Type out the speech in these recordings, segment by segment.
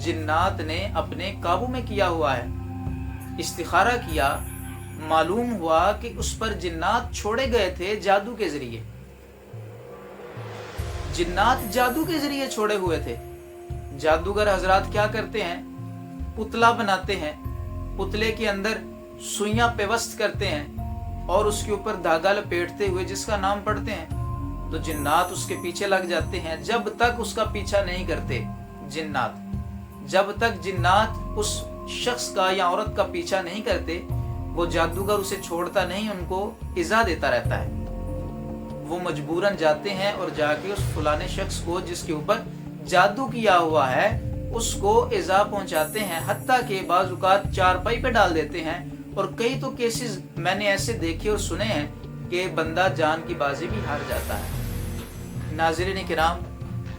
جنات نے اپنے قابو میں کیا ہوا ہے۔ استخارہ کیا، معلوم ہوا کہ اس پر جنات چھوڑے گئے تھے جادو کے ذریعے، جنات جادو کے ذریعے چھوڑے ہوئے تھے۔ جادوگر حضرات کیا کرتے ہیں؟ پتلا بناتے ہیں، پتلے کے اندر سوئیاں پیوست کرتے ہیں اور اس کے اوپر دھاگا لپیٹتے ہوئے جس کا نام پڑھتے ہیں تو جنات اس کے پیچھے لگ جاتے ہیں۔ جب تک اس کا پیچھا نہیں کرتے جنات، جب تک جنات اس شخص کا یا عورت کا پیچھا نہیں کرتے، وہ جادوگر اسے چھوڑتا نہیں، ان کو ایذا دیتا رہتا ہے۔ وہ مجبوراً جاتے ہیں اور جا کے اس فلانے شخص کو جس کے اوپر جادو کیا ہوا ہے اس کو ایذا پہنچاتے ہیں، حتیٰ کہ بعض اوقات چارپائی پہ ڈال دیتے ہیں۔ اور کئی تو کیسز میں نے ایسے دیکھے اور سنے ہیں کہ بندہ جان کی بازی بھی ہار جاتا ہے۔ ناظرین کرام،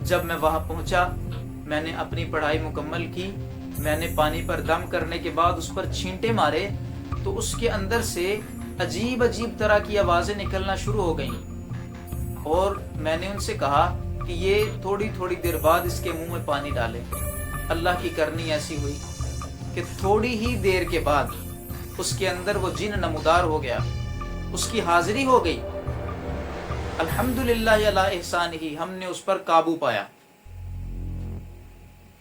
جب میں وہاں پہنچا، میں نے اپنی پڑھائی مکمل کی، میں نے پانی پر دم کرنے کے بعد اس پر چھینٹے مارے تو اس کے اندر سے عجیب عجیب طرح کی آوازیں نکلنا شروع ہو گئیں، اور میں نے ان سے کہا کہ یہ تھوڑی تھوڑی دیر بعد اس کے منہ میں پانی ڈالے۔ اللہ کی کرنی ایسی ہوئی کہ تھوڑی ہی دیر کے بعد اس کے اندر وہ جن نمودار ہو گیا، اس کی حاضری ہو گئی۔ الحمدللہ علی احسانہ، ہم نے اس پر قابو پایا،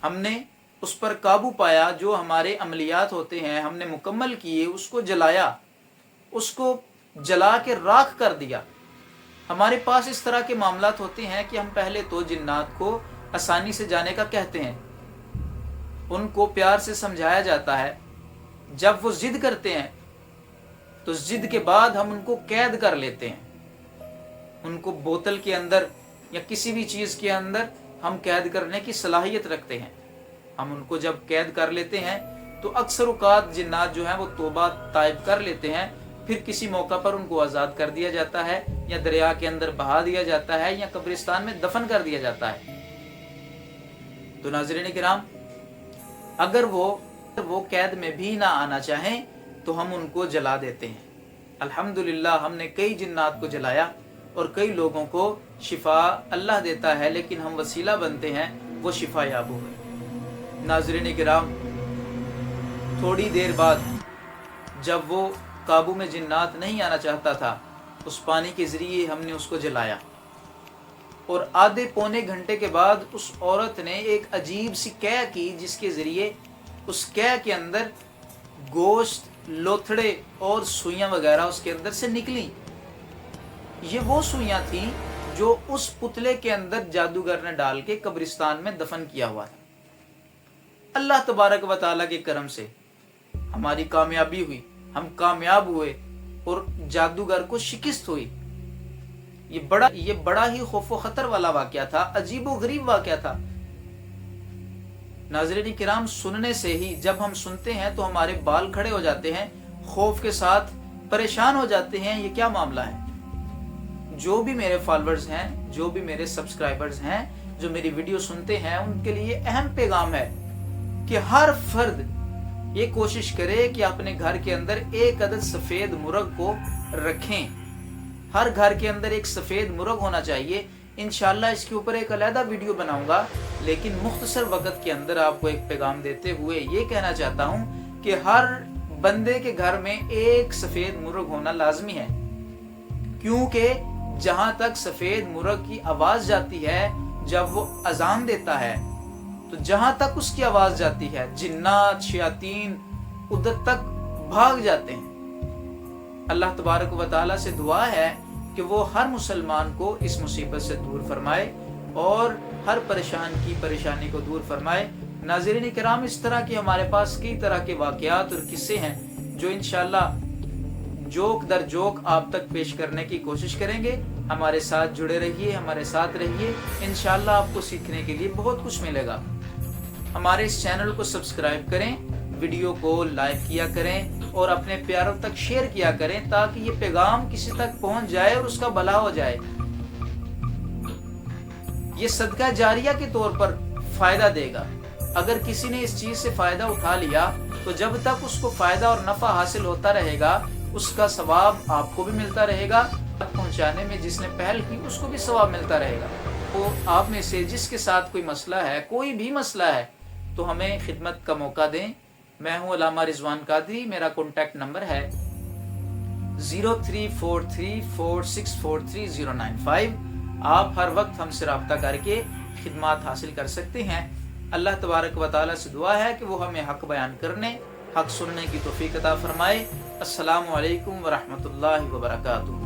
ہم نے اس پر قابو پایا۔ جو ہمارے عملیات ہوتے ہیں ہم نے مکمل کیے، اس کو جلایا، اس کو جلا کے راکھ کر دیا۔ ہمارے پاس اس طرح کے معاملات ہوتے ہیں کہ ہم پہلے تو جنات کو آسانی سے جانے کا کہتے ہیں، ان کو پیار سے سمجھایا جاتا ہے۔ جب وہ ضد کرتے ہیں تو ضد کے بعد ہم ان کو قید کر لیتے ہیں، ان کو بوتل کے اندر یا کسی بھی چیز کے اندر ہم قید کرنے کی صلاحیت رکھتے ہیں۔ ہم ان کو جب قید کر لیتے ہیں تو اکثر اوقات جنات جو ہیں وہ توبہ طائب کر لیتے ہیں، پھر کسی موقع پر ان کو آزاد کر دیا جاتا ہے، یا دریا کے اندر بہا دیا جاتا ہے، یا قبرستان میں دفن کر دیا جاتا ہے۔ تو ناظرین کرام، اگر وہ قید میں بھی نہ آنا چاہیں تو ہم ان کو جلا دیتے ہیں۔ الحمدللہ ہم نے کئی جنات کو جلایا اور کئی لوگوں کو شفا اللہ دیتا ہے، لیکن ہم وسیلہ بنتے ہیں وہ شفا یاب ہوئے۔ ناظرین کرام، تھوڑی دیر بعد جب وہ قابو میں جنات نہیں آنا چاہتا تھا، اس پانی کے ذریعے ہم نے اس کو جلایا، اور آدھے پونے گھنٹے کے بعد اس عورت نے ایک عجیب سی قے کی، جس کے ذریعے اس قے کے اندر گوشت، لوتھڑے اور سوئیاں وغیرہ اس کے اندر سے نکلیں۔ یہ وہ سوئیاں تھیں جو اس پتلے کے اندر جادوگر نے ڈال کے قبرستان میں دفن کیا ہوا تھا۔ اللہ تبارک و تعالیٰ کے کرم سے ہماری کامیابی ہوئی، ہم کامیاب ہوئے اور جادوگر کو شکست ہوئی۔ یہ بڑا ہی خوف و خطر والا واقعہ تھا، عجیب و غریب واقعہ تھا۔ ناظرین کرام، سننے سے ہی جب ہم سنتے ہیں تو ہمارے بال کھڑے ہو جاتے ہیں، خوف کے ساتھ پریشان ہو جاتے ہیں، یہ کیا معاملہ ہے۔ جو بھی میرے فالوورز ہیں، جو بھی میرے سبسکرائبرز ہیں، جو میری ویڈیو سنتے ہیں، ان کے لیے اہم پیغام ہے کہ ہر فرد یہ کوشش کرے کہ اپنے گھر کے اندر ایک عدد سفید مرغ کو رکھیں۔ ہر گھر کے اندر ایک سفید مرغ ہونا چاہیے۔ انشاءاللہ اس کے اوپر ایک علیحدہ ویڈیو بناؤں گا، لیکن مختصر وقت کے اندر آپ کو ایک پیغام دیتے ہوئے یہ کہنا چاہتا ہوں کہ ہر بندے کے گھر میں ایک سفید مرغ ہونا لازمی ہے، کیونکہ جہاں تک سفید مرغ کی آواز جاتی ہے جب وہ اذان دیتا ہے، تو جہاں تک اس کی آواز جاتی ہے جنات، شیاطین ادھر تک بھاگ جاتے ہیں۔ اللہ تبارک و تعالیٰ سے دعا ہے کہ وہ ہر مسلمان کو اس مصیبت سے دور فرمائے اور ہر پریشان کی پریشانی کو دور فرمائے۔ ناظرین کرام، اس طرح کے ہمارے پاس کئی طرح کے واقعات اور قصے ہیں جو انشاءاللہ جوک در جوک آپ تک پیش کرنے کی کوشش کریں گے۔ ہمارے ساتھ جڑے رہیے، ہمارے ساتھ رہیے، انشاءاللہ آپ کو سیکھنے کے لیے بہت کچھ ملے گا۔ ہمارے اس چینل کو سبسکرائب کریں، ویڈیو کو لائک کیا کریں اور اپنے پیاروں تک شیئر کیا کریں تاکہ یہ پیغام کسی تک پہنچ جائے اور اس کا بھلا ہو جائے۔ یہ صدقہ جاریہ کے طور پر فائدہ دے گا۔ اگر کسی نے اس چیز سے فائدہ اٹھا لیا تو جب تک اس کو فائدہ اور نفع حاصل ہوتا رہے گا، اس کا ثواب آپ کو بھی ملتا رہے گا، پہنچانے میں جس نے پہل کی اس کو بھی ثواب ملتا رہے گا۔ تو آپ میں سے جس کے ساتھ کوئی مسئلہ ہے، کوئی بھی مسئلہ ہے، تو ہمیں خدمت کا موقع دیں. میں ہوں علامہ رضوان قادری. میرا کانٹیکٹ نمبر ہے 0343464395. آپ ہر وقت ہم سے رابطہ کر کے خدمات حاصل کر سکتے ہیں. اللہ تبارک و تعالیٰ سے دعا ہے کہ وہ ہمیں حق بیان کرنے، حق سننے کی توفیق عطا فرمائے. السلام علیکم ورحمۃ اللہ وبرکاتہ.